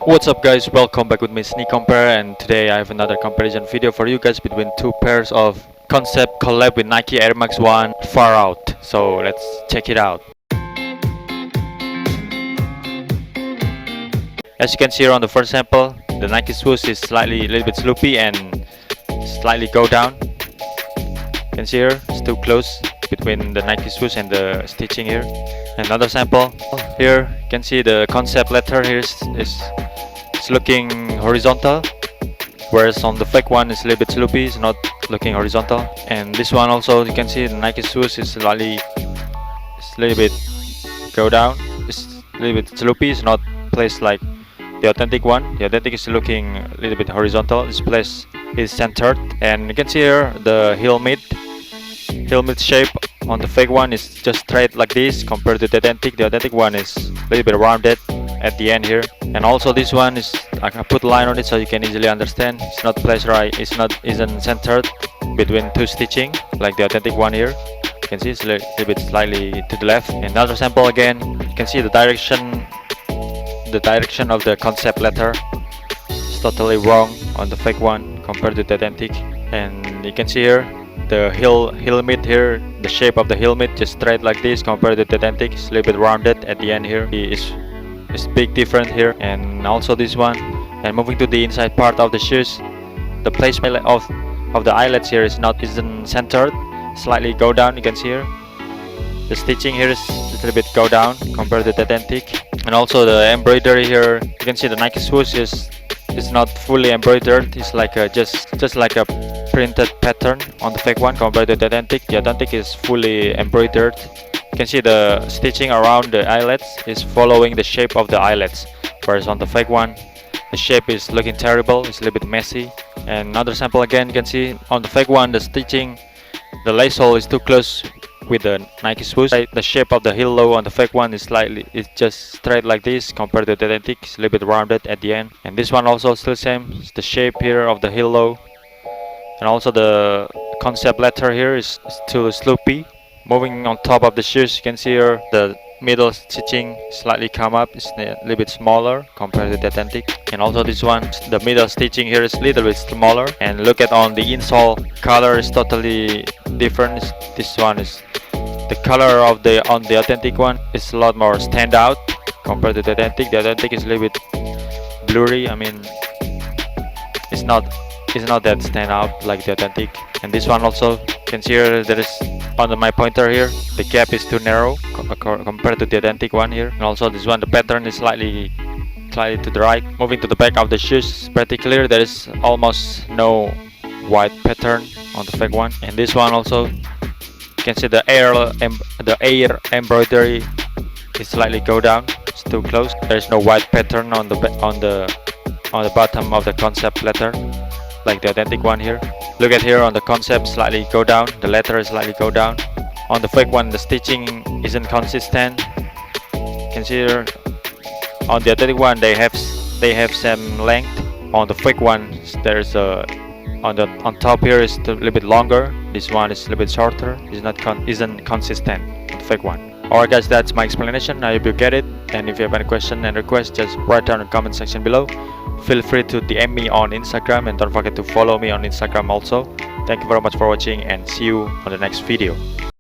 What's up guys, welcome back with me Sneak Compare, and today I have another comparison video for you guys between two pairs of concept collab with Nike Air Max 1 Far Out. So let's check it out. As you can see here on the first sample, the Nike swoosh is a little bit sloopy and slightly go down. You can see here, it's too close between the Nike swoosh and the stitching here. Another sample here, you can see the concept letter here is looking horizontal, whereas on the fake one it's a little bit sloopy, it's not looking horizontal. And this one also, you can see the Nike swoosh is a little bit go down, it's a little bit sloopy, it's not placed like the authentic one. The authentic is looking a little bit horizontal, this place is centered. And you can see here the heel mid shape on the fake one is just straight like this compared to the authentic. The authentic one is a little bit rounded at the end here. And also this one is, I can put a line on it so you can easily understand, it's not placed right, isn't centered between two stitching like the authentic one here. You can see it's a little bit slightly to the left. Another sample again, you can see the direction of the concept letter is totally wrong on the fake one compared to the authentic. And you can see here the heel mid here, the shape of the heel mid just straight like this compared to the authentic, it's a little bit rounded at the end here. It's big different here. And also this one. And moving to the inside part of the shoes, the placement of the eyelets here isn't centered, slightly go down. You can see here the stitching here is a little bit go down compared to the authentic. And also the embroidery here, you can see the Nike swoosh is not fully embroidered, it's like just like a printed pattern on the fake one compared to the authentic. The authentic is fully embroidered. You can see the stitching around the eyelets is following the shape of the eyelets, whereas on the fake one the shape is looking terrible, it's a little bit messy. And another sample again, you can see on the fake one the stitching, the lace hole is too close with the Nike swoosh. The shape of the heel low on the fake one is just straight like this compared to the authentic, it's a little bit rounded at the end. And this one also still same, it's the shape here of the heel low. And also the concept letter here is too sloopy. Moving on top of the shoes, you can see here the middle stitching slightly come up, it's a little bit smaller compared to the authentic. And also this one, the middle stitching here is a little bit smaller. And look at on the insole, color is totally different. This one is the color on the authentic one is a lot more stand out compared to the authentic. The authentic is a little bit blurry, I mean it's not that stand out like the authentic. And this one also, you can see here there is under my pointer here, the gap is too narrow compared to the authentic one here. And also this one, the pattern is slightly to the right. Moving to the back of the shoes, pretty clear, there is almost no white pattern on the fake one. And this one also, you can see the air embroidery is slightly go down, it's too close. There is no white pattern on the bottom of the concept letter like the authentic one here. Look at here on the concept, slightly go down, the letter is slightly go down. On the fake one the stitching isn't consistent. You can see here on the authentic one they have some length. On the fake one there's on top here is a little bit longer, this one is a little bit shorter, isn't consistent on the fake one. Alright guys, that's my explanation, I hope you get it. And if you have any question and request, just write down in the comment section below. Feel free to DM me on Instagram, and don't forget to follow me on Instagram also. Thank you very much for watching, and see you on the next video.